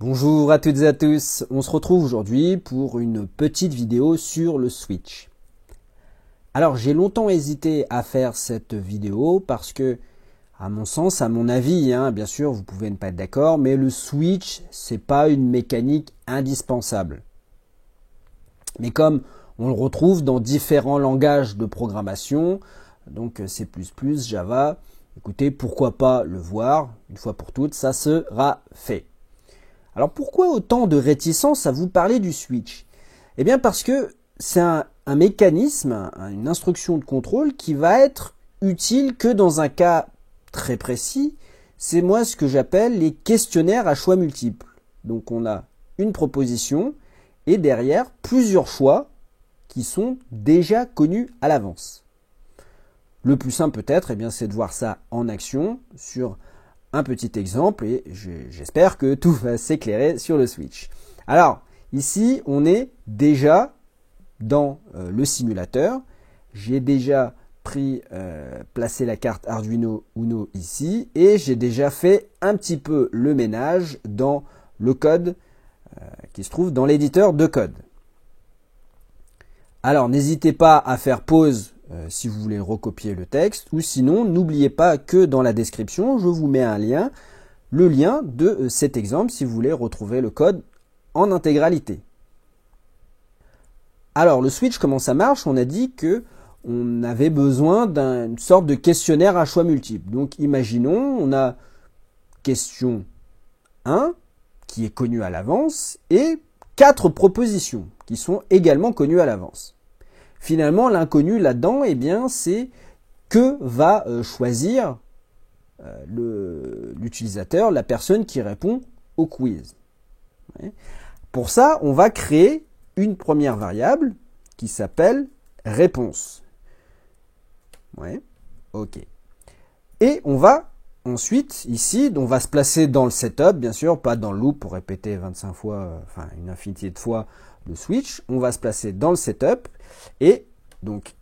Bonjour à toutes et à tous, on se retrouve aujourd'hui pour une petite vidéo sur le switch. Alors j'ai longtemps hésité à faire cette vidéo parce que, à mon sens, à mon avis, bien sûr vous pouvez ne pas être d'accord, mais le switch c'est pas une mécanique indispensable. Mais comme on le retrouve dans différents langages de programmation, donc C++, Java, écoutez, pourquoi pas le voir, une fois pour toutes, ça sera fait. Alors pourquoi autant de réticence à vous parler du switch? Eh bien parce que c'est un mécanisme, une instruction de contrôle qui va être utile que dans un cas très précis. C'est moi ce que j'appelle les questionnaires à choix multiples. Donc on a une proposition et derrière plusieurs choix qui sont déjà connus à l'avance. Le plus simple peut-être, c'est de voir ça en action sur un petit exemple et j'espère que tout va s'éclairer sur le switch. Alors, ici, on est déjà dans le simulateur. J'ai déjà placé la carte Arduino Uno ici et j'ai déjà fait un petit peu le ménage dans le code qui se trouve dans l'éditeur de code. Alors, n'hésitez pas à faire pause si vous voulez recopier le texte, ou sinon, n'oubliez pas que dans la description, je vous mets un lien, le lien de cet exemple si vous voulez retrouver le code en intégralité. Alors, le switch, comment ça marche? On a dit que on avait besoin d'une sorte de questionnaire à choix multiples. Donc, imaginons, on a question 1, qui est connue à l'avance, et 4 propositions, qui sont également connues à l'avance. Finalement, l'inconnu là-dedans, c'est que va choisir l'utilisateur, la personne qui répond au quiz. Pour ça, on va créer une première variable qui s'appelle réponse. OK. Et on va ensuite, ici, on va se placer dans le setup, bien sûr, pas dans le loop pour répéter 25 fois, une infinité de fois le switch. On va se placer dans le setup et donc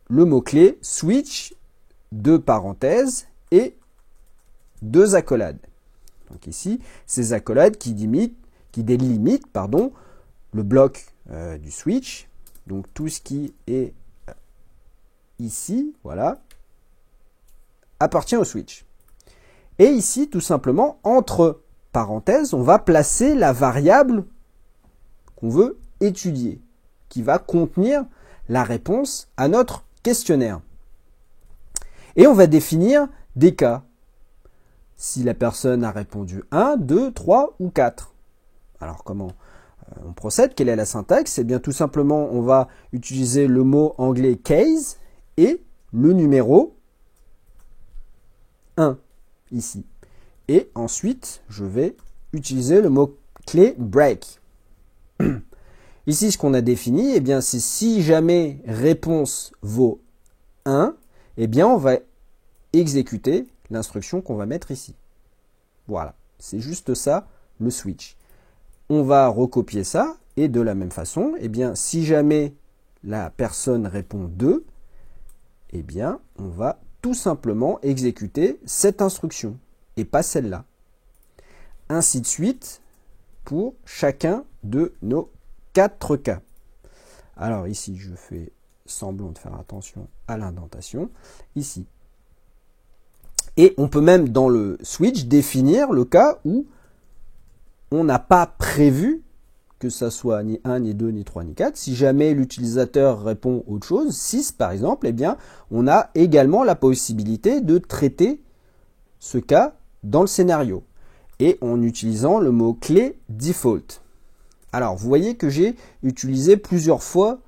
le mot-clé switch, 2 parenthèses et 2 accolades. Donc ici, ces accolades qui délimitent le bloc du switch. Donc tout ce qui est ici, voilà, appartient au switch. Et ici, tout simplement, entre parenthèses, on va placer la variable qu'on veut étudier, qui va contenir la réponse à notre questionnaire. Et on va définir des cas. Si la personne a répondu 1, 2, 3 ou 4. Alors comment on procède? Quelle est la syntaxe? Eh bien tout simplement, on va utiliser le mot anglais case et le numéro 1 ici. Et ensuite, je vais utiliser le mot-clé break. Ici, ce qu'on a défini, c'est si jamais réponse vaut 1, on va exécuter l'instruction qu'on va mettre ici. Voilà, c'est juste ça, le switch. On va recopier ça, et de la même façon, si jamais la personne répond 2, on va tout simplement exécuter cette instruction, et pas celle-là. Ainsi de suite, pour chacun de nos 4 cas. Alors ici, je fais semblant de faire attention à l'indentation. Ici. Et on peut même, dans le switch, définir le cas où on n'a pas prévu que ça soit ni 1, ni 2, ni 3, ni 4. Si jamais l'utilisateur répond autre chose, 6 par exemple, on a également la possibilité de traiter ce cas dans le scénario. Et en utilisant le mot-clé default. Alors, vous voyez que j'ai utilisé plusieurs fois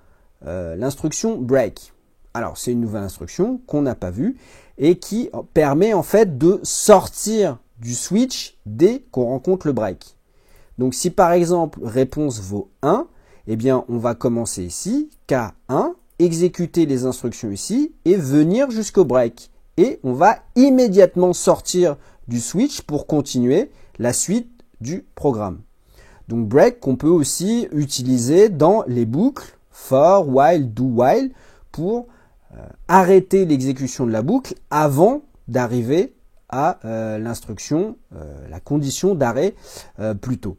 l'instruction break. Alors, c'est une nouvelle instruction qu'on n'a pas vue et qui permet en fait de sortir du switch dès qu'on rencontre le break. Donc, si par exemple réponse vaut 1, on va commencer ici, K1, exécuter les instructions ici et venir jusqu'au break. Et on va immédiatement sortir du switch pour continuer la suite du programme. Donc break qu'on peut aussi utiliser dans les boucles for, while, do, while pour arrêter l'exécution de la boucle avant d'arriver à l'instruction, la condition d'arrêt plus tôt.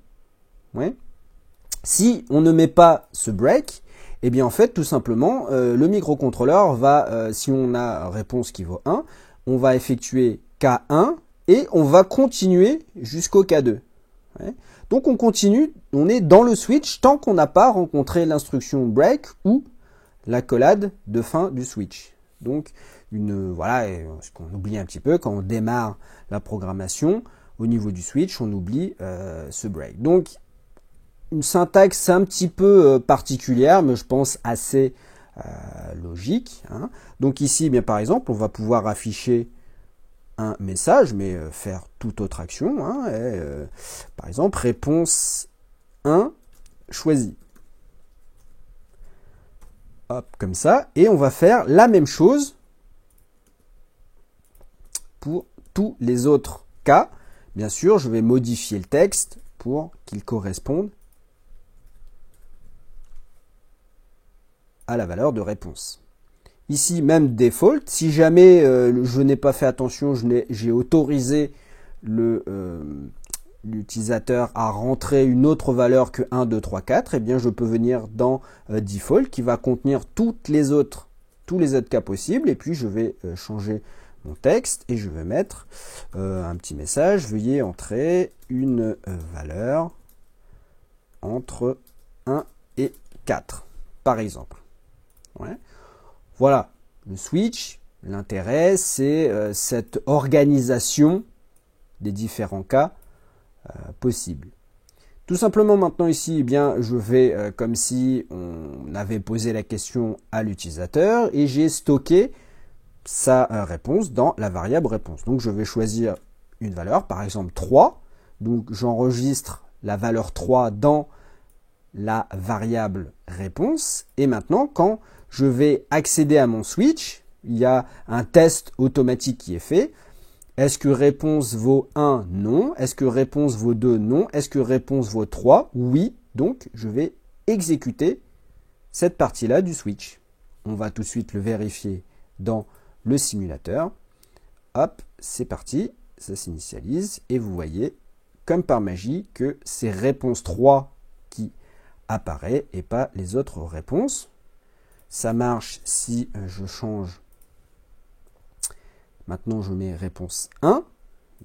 Ouais. Si on ne met pas ce break, eh bien en fait tout simplement le microcontrôleur va, si on a réponse qui vaut 1, on va effectuer K1 et on va continuer jusqu'au K2. Ouais. Donc on continue, on est dans le switch tant qu'on n'a pas rencontré l'instruction break ou l'accolade de fin du switch. Donc voilà, ce qu'on oublie un petit peu quand on démarre la programmation, au niveau du switch, on oublie ce break. Donc une syntaxe un petit peu particulière, mais je pense assez logique. Hein. Donc ici, eh bien, par exemple, on va pouvoir afficher un message, mais faire toute autre action. Hein, par exemple, réponse 1 choisie. Hop, comme ça. Et on va faire la même chose pour tous les autres cas. Bien sûr, je vais modifier le texte pour qu'il corresponde à la valeur de réponse. Ici, même default, si jamais je n'ai pas fait attention, j'ai autorisé l'utilisateur à rentrer une autre valeur que 1, 2, 3, 4, eh bien je peux venir dans default qui va contenir tous les autres cas possibles, et puis je vais changer mon texte et je vais mettre un petit message, veuillez entrer une valeur entre 1 et 4, par exemple. Ouais. Voilà, le switch, l'intérêt, c'est cette organisation des différents cas possibles. Tout simplement maintenant ici, eh bien, je vais comme si on avait posé la question à l'utilisateur et j'ai stocké sa réponse dans la variable réponse. Donc je vais choisir une valeur, par exemple 3. Donc j'enregistre la valeur 3 dans la variable réponse. Et maintenant, quand je vais accéder à mon switch, il y a un test automatique qui est fait. Est-ce que réponse vaut 1? Non. Est-ce que réponse vaut 2? Non. Est-ce que réponse vaut 3? Oui. Donc, je vais exécuter cette partie-là du switch. On va tout de suite le vérifier dans le simulateur. Hop, c'est parti. Ça s'initialise. Et vous voyez, comme par magie, que c'est réponse 3 qui apparaît et pas les autres réponses. Ça marche si je change. Maintenant, je mets réponse 1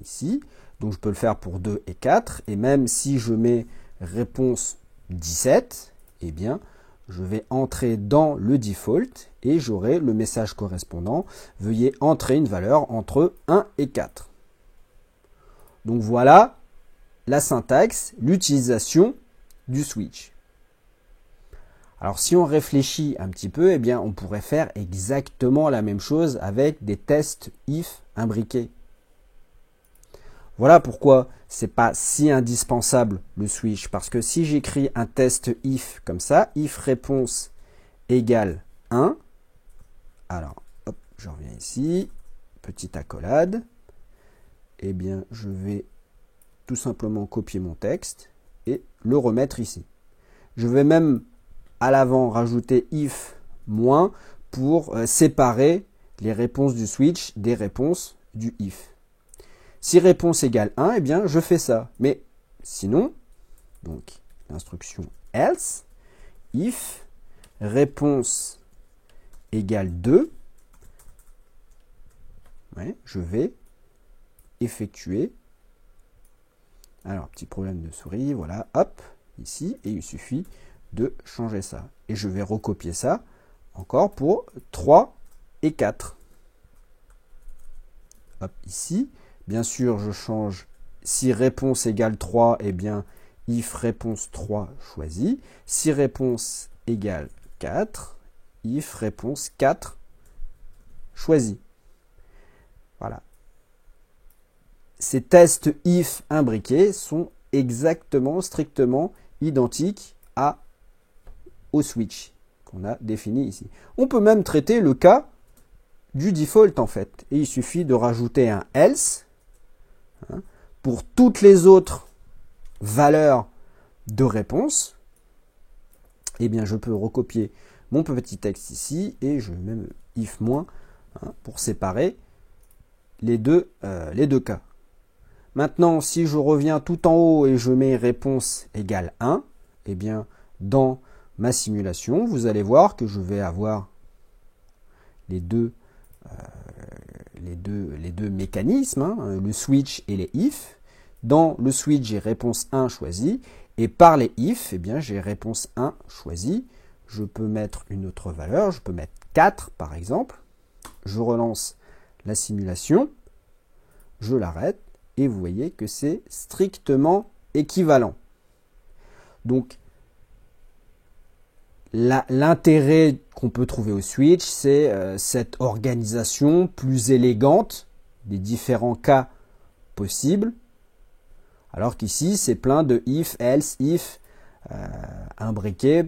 ici. Donc, je peux le faire pour 2 et 4. Et même si je mets réponse 17, eh bien, je vais entrer dans le default et j'aurai le message correspondant. Veuillez entrer une valeur entre 1 et 4. Donc, voilà la syntaxe, l'utilisation du switch. Alors si on réfléchit un petit peu, eh bien on pourrait faire exactement la même chose avec des tests if imbriqués. Voilà pourquoi c'est pas si indispensable le switch, parce que si j'écris un test if comme ça, if réponse égale 1, alors hop, je reviens ici, petite accolade, eh bien je vais tout simplement copier mon texte et le remettre ici. Je vais même à l'avant rajouter if moins pour séparer les réponses du switch des réponses du if. Si réponse égale 1, eh bien je fais ça. Mais sinon, donc l'instruction else, if réponse égale 2, ouais, je vais effectuer. Alors, petit problème de souris, voilà, hop, ici, et il suffit de changer ça. Et je vais recopier ça encore pour 3 et 4. Hop, ici. Bien sûr, je change. Si réponse égale 3, eh bien, if réponse 3 choisie. Si réponse égale 4, if réponse 4 choisie. Voilà. Ces tests if imbriqués sont exactement, strictement identiques au switch qu'on a défini ici. On peut même traiter le cas du default en fait. Et il suffit de rajouter un else pour toutes les autres valeurs de réponse. Eh bien, je peux recopier mon petit texte ici et je mets même if moins pour séparer les deux cas. Maintenant, si je reviens tout en haut et je mets réponse égale 1, eh bien, dans ma simulation, vous allez voir que je vais avoir les deux mécanismes, hein, le switch et les if. Dans le switch, j'ai réponse 1 choisie, et par les if, eh bien, j'ai réponse 1 choisie. Je peux mettre une autre valeur, je peux mettre 4 par exemple. Je relance la simulation, je l'arrête, et vous voyez que c'est strictement équivalent. Donc, l'intérêt qu'on peut trouver au switch, c'est cette organisation plus élégante des différents cas possibles, alors qu'ici, c'est plein de if, else, if, imbriqués.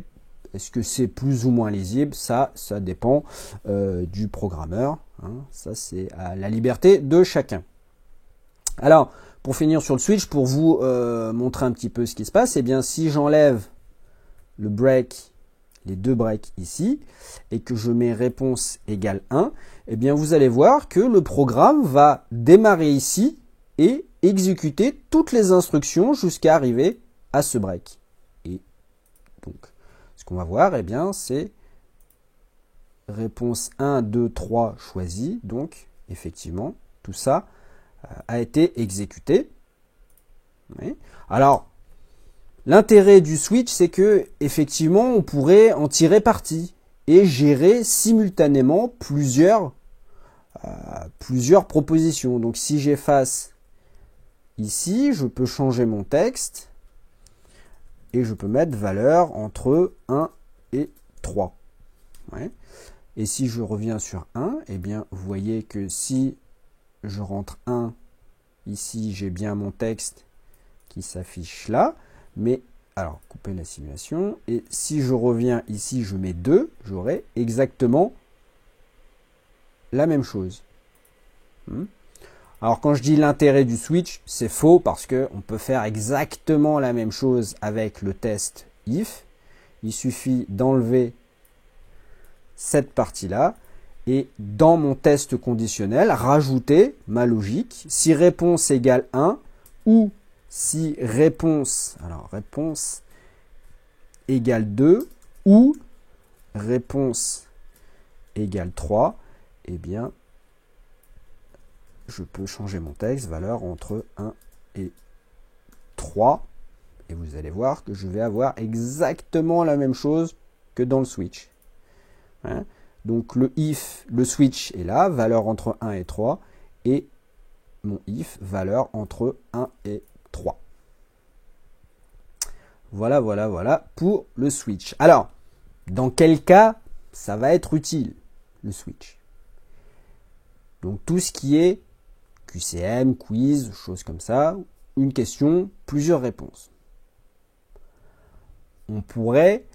Est-ce que c'est plus ou moins lisible? Ça dépend du programmeur. Hein. Ça, c'est à la liberté de chacun. Alors, pour finir sur le switch, pour vous montrer un petit peu ce qui se passe, eh bien, si j'enlève le break, les deux breaks ici, et que je mets réponse égale 1, eh bien, vous allez voir que le programme va démarrer ici et exécuter toutes les instructions jusqu'à arriver à ce break. Et donc, ce qu'on va voir, eh bien, c'est réponse 1, 2, 3 choisie. Donc, effectivement, tout ça a été exécuté. Oui. Alors, l'intérêt du switch, c'est que effectivement, on pourrait en tirer parti et gérer simultanément plusieurs propositions. Donc, si j'efface ici, je peux changer mon texte et je peux mettre valeur entre 1 et 3. Ouais. Et si je reviens sur 1, eh bien, vous voyez que si je rentre 1, ici, j'ai bien mon texte qui s'affiche là. Mais, alors, couper la simulation. Et si je reviens ici, je mets 2, j'aurai exactement la même chose. Alors, quand je dis l'intérêt du switch, c'est faux parce qu'on peut faire exactement la même chose avec le test if. Il suffit d'enlever cette partie-là. Et dans mon test conditionnel, rajouter ma logique. Si réponse égale 1 ou si réponse égale 2 ou réponse égale 3, eh bien, je peux changer mon texte, valeur entre 1 et 3. Et vous allez voir que je vais avoir exactement la même chose que dans le switch. Hein? Donc le if, le switch est là, valeur entre 1 et 3, et mon if, valeur entre 1 et 3. Voilà pour le switch. Alors, dans quel cas ça va être utile, le switch? Donc tout ce qui est QCM, quiz, choses comme ça, une question, plusieurs réponses. On pourrait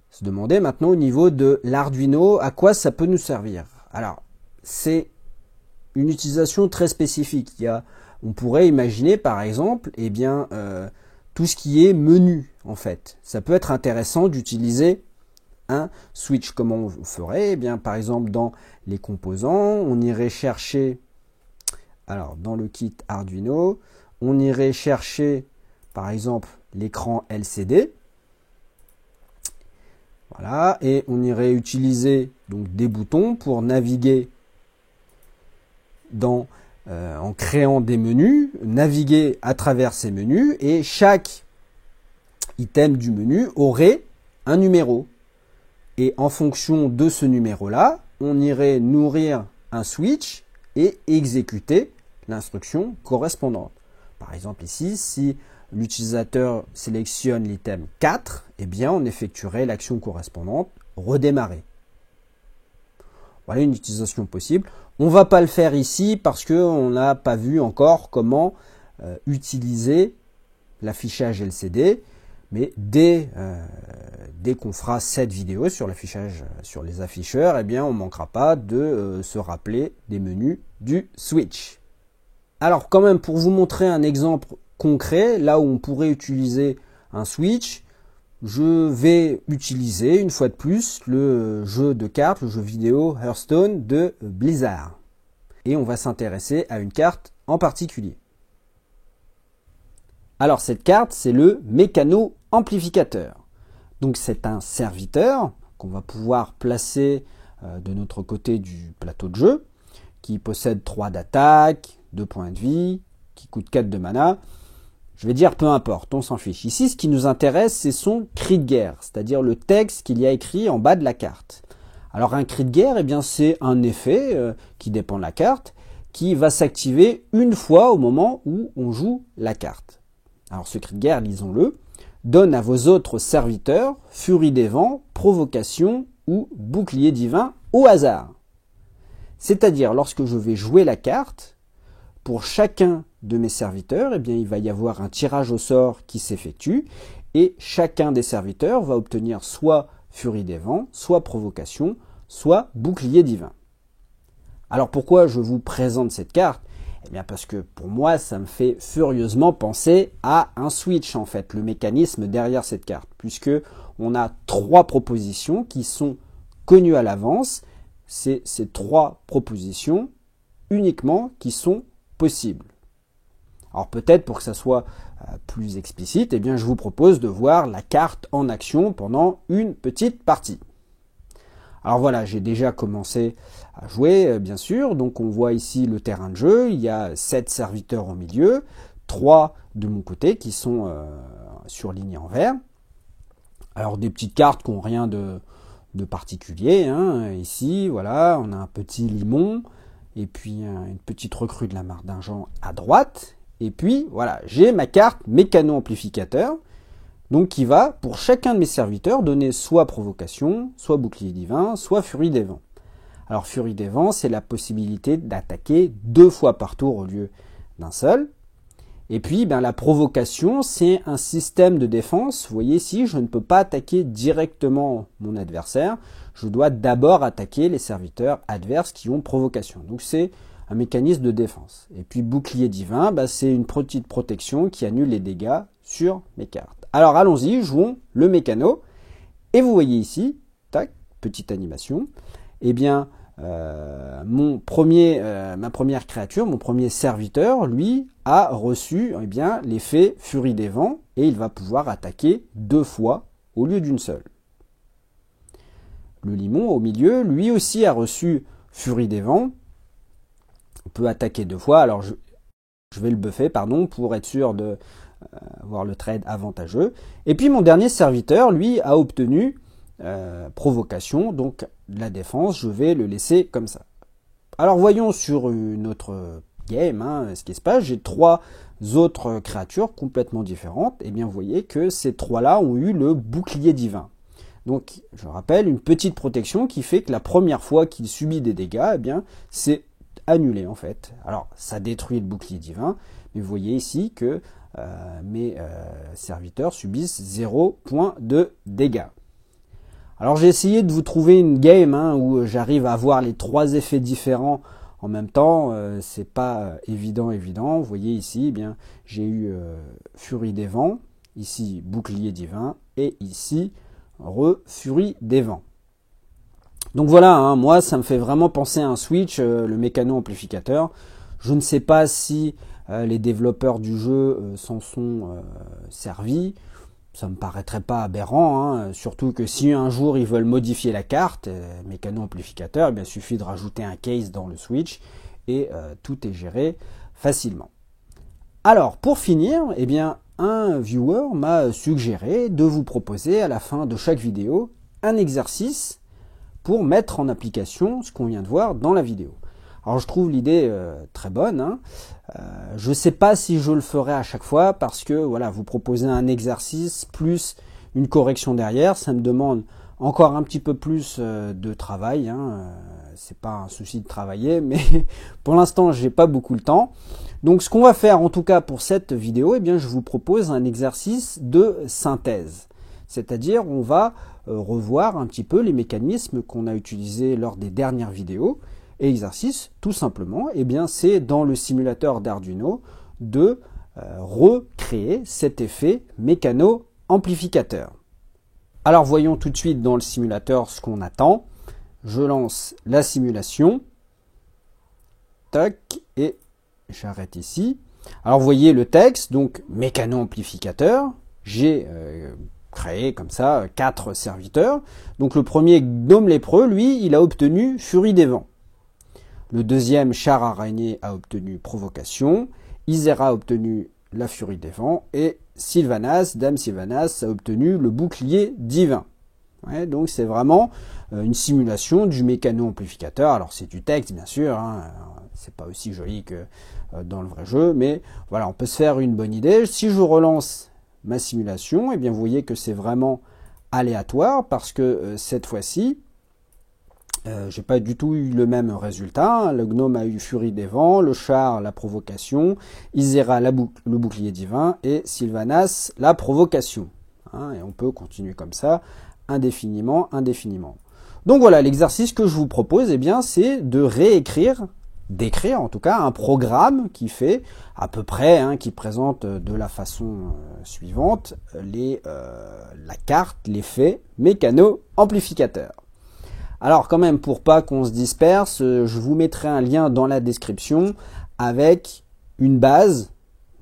se demander maintenant au niveau de l'Arduino à quoi ça peut nous servir. Alors, c'est une utilisation très spécifique. On pourrait imaginer par exemple tout ce qui est menu en fait. Ça peut être intéressant d'utiliser un switch. Comment on ferait? Eh bien, par exemple, dans les composants, on irait chercher, alors dans le kit Arduino, on irait chercher par exemple l'écran LCD. Voilà, et on irait utiliser donc des boutons pour naviguer en créant des menus, naviguer à travers ces menus, et chaque item du menu aurait un numéro. Et en fonction de ce numéro-là, on irait nourrir un switch et exécuter l'instruction correspondante. Par exemple ici, si l'utilisateur sélectionne l'item 4, eh bien on effectuerait l'action correspondante redémarrer. Voilà une utilisation possible. On ne va pas le faire ici parce qu'on n'a pas vu encore comment utiliser l'affichage LCD, mais dès qu'on fera cette vidéo sur l'affichage sur les afficheurs, eh bien on ne manquera pas de se rappeler des menus du switch. Alors quand même, pour vous montrer un exemple concret, là où on pourrait utiliser un switch, je vais utiliser une fois de plus le jeu de cartes, le jeu vidéo Hearthstone de Blizzard. et on va s'intéresser à une carte en particulier. Alors cette carte, c'est le mécano-amplificateur. Donc c'est un serviteur qu'on va pouvoir placer de notre côté du plateau de jeu, qui possède 3 d'attaque, 2 points de vie, qui coûte 4 de mana. Je vais dire peu importe, on s'en fiche. Ici, ce qui nous intéresse, c'est son cri de guerre, c'est-à-dire le texte qu'il y a écrit en bas de la carte. Alors un cri de guerre, eh bien, c'est un effet qui dépend de la carte, qui va s'activer une fois au moment où on joue la carte. Alors ce cri de guerre, lisons-le, donne à vos autres serviteurs furie des vents, provocation ou bouclier divin au hasard. C'est-à-dire, lorsque je vais jouer la carte, pour chacun de mes serviteurs, eh bien, il va y avoir un tirage au sort qui s'effectue et chacun des serviteurs va obtenir soit furie des vents, soit provocation, soit bouclier divin. Alors pourquoi je vous présente cette carte? Eh bien parce que pour moi, ça me fait furieusement penser à un switch en fait, le mécanisme derrière cette carte, puisque on a 3 propositions qui sont connues à l'avance. C'est ces 3 propositions uniquement qui sont possibles. Alors peut-être pour que ça soit plus explicite, eh bien je vous propose de voir la carte en action pendant une petite partie. Alors voilà, j'ai déjà commencé à jouer, bien sûr. Donc on voit ici le terrain de jeu. Il y a 7 serviteurs au milieu, 3 de mon côté qui sont surlignés en vert. Alors des petites cartes qui n'ont rien de particulier. Hein. Ici, voilà, on a un petit limon et puis une petite recrue de la Mardinjan à droite. Et puis voilà, j'ai ma carte mécano-amplificateur. Donc qui va, pour chacun de mes serviteurs, donner soit provocation, soit bouclier divin, soit furie des vents. Alors furie des vents, c'est la possibilité d'attaquer 2 fois par tour au lieu d'un seul. Et puis la provocation, c'est un système de défense. Vous voyez ici, je ne peux pas attaquer directement mon adversaire. Je dois d'abord attaquer les serviteurs adverses qui ont provocation. Donc c'est un mécanisme de défense. Et puis bouclier divin, c'est une petite protection qui annule les dégâts sur mes cartes. Alors allons-y, jouons le mécano. Et vous voyez ici, tac, petite animation, eh bien ma première créature, mon premier serviteur, lui, a reçu l'effet Furie des Vents et il va pouvoir attaquer 2 fois au lieu d'une seule. Le limon au milieu, lui aussi a reçu Furie des Vents. On peut attaquer 2 fois. Alors je vais le buffer, pour être sûr de avoir le trade avantageux. Et puis mon dernier serviteur, lui, a obtenu provocation, donc la défense, je vais le laisser comme ça. Alors voyons sur une autre game ce qui se passe. J'ai 3 autres créatures complètement différentes. Et bien vous voyez que ces 3-là ont eu le bouclier divin. Donc je rappelle, une petite protection qui fait que la première fois qu'il subit des dégâts, c'est annulé en fait. Alors ça détruit le bouclier divin, mais vous voyez ici que mes serviteurs subissent 0 points de dégâts. Alors j'ai essayé de vous trouver une game où j'arrive à avoir les 3 effets différents en même temps. C'est pas évident. Vous voyez ici, j'ai eu Furie des Vents, ici bouclier divin et ici Furie des Vents. Donc voilà, moi ça me fait vraiment penser à un switch, le mécano-amplificateur. Je ne sais pas si les développeurs du jeu s'en sont servis. Ça me paraîtrait pas aberrant, surtout que si un jour ils veulent modifier la carte, mécano-amplificateur, il suffit de rajouter un case dans le switch et tout est géré facilement. Alors pour finir, un viewer m'a suggéré de vous proposer à la fin de chaque vidéo un exercice pour mettre en application ce qu'on vient de voir dans la vidéo. Alors je trouve l'idée très bonne. Je ne sais pas si je le ferai à chaque fois parce que voilà, vous proposez un exercice plus une correction derrière, ça me demande encore un petit peu plus de travail. C'est pas un souci de travailler, mais pour l'instant j'ai pas beaucoup le temps. Donc ce qu'on va faire en tout cas pour cette vidéo, je vous propose un exercice de synthèse. C'est-à-dire on va revoir un petit peu les mécanismes qu'on a utilisés lors des dernières vidéos. Et exercice, tout simplement, c'est dans le simulateur d'Arduino de recréer cet effet mécano-amplificateur. Alors voyons tout de suite dans le simulateur ce qu'on attend. Je lance la simulation. Tac, et j'arrête ici. Alors vous voyez le texte, donc mécano-amplificateur. J'ai créé comme ça 4 serviteurs. Donc le premier, Gnome lépreux, lui, il a obtenu Furie des vents. Le deuxième, Char araignée, a obtenu Provocation. Isera a obtenu la Furie des vents. Et Sylvanas, Dame Sylvanas, a obtenu le bouclier divin. Ouais, donc c'est vraiment une simulation du mécano-amplificateur. Alors c'est du texte bien sûr, hein, c'est pas aussi joli que dans le vrai jeu, mais voilà, on peut se faire une bonne idée. Si je relance ma simulation, eh bien vous voyez que c'est vraiment aléatoire parce que cette fois-ci, j'ai pas du tout eu le même résultat. Le gnome a eu Furie des vents, le char la provocation, Isera le bouclier divin et Sylvanas la provocation. Hein, et on peut continuer comme ça indéfiniment. Donc voilà, l'exercice que je vous propose, eh bien, c'est de d'écrire en tout cas un programme qui fait à peu près, hein, qui présente de la façon suivante la carte, l'effet mécano-amplificateur. Alors quand même, pour pas qu'on se disperse, je vous mettrai un lien dans la description avec une base,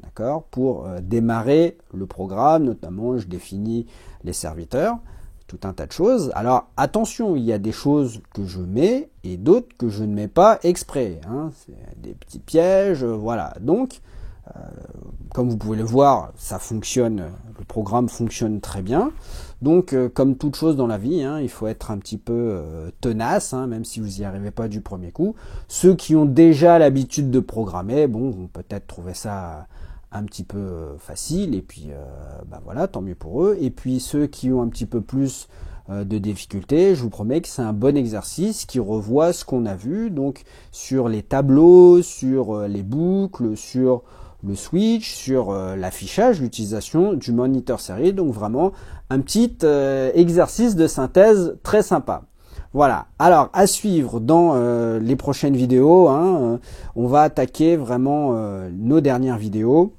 d'accord, pour démarrer le programme. Notamment, je définis les serviteurs, tout un tas de choses. Alors attention, il y a des choses que je mets et d'autres que je ne mets pas exprès. Hein. C'est des petits pièges, voilà. Donc, comme vous pouvez le voir, ça fonctionne, le programme fonctionne très bien. Donc, comme toute chose dans la vie, hein, il faut être un petit peu tenace, hein, même si vous n'y arrivez pas du premier coup. Ceux qui ont déjà l'habitude de programmer, bon, vont peut-être trouver ça un petit peu facile, et puis voilà, tant mieux pour eux. Et puis ceux qui ont un petit peu plus de difficultés, je vous promets que c'est un bon exercice qui revoit ce qu'on a vu, donc sur les tableaux, sur les boucles, sur le switch, sur l'affichage, l'utilisation du moniteur série. Donc vraiment un petit exercice de synthèse très sympa. Voilà, alors à suivre dans les prochaines vidéos, hein, on va attaquer vraiment nos dernières vidéos,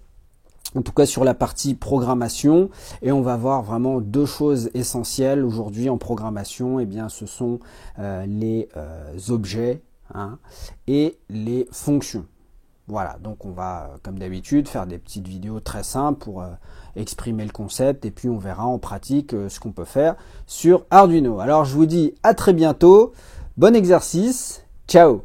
en tout cas sur la partie programmation, et on va voir vraiment 2 choses essentielles aujourd'hui en programmation. Eh bien, ce sont les objets, hein, et les fonctions. Voilà, donc on va, comme d'habitude, faire des petites vidéos très simples pour exprimer le concept, et puis on verra en pratique ce qu'on peut faire sur Arduino. Alors je vous dis à très bientôt, bon exercice, ciao!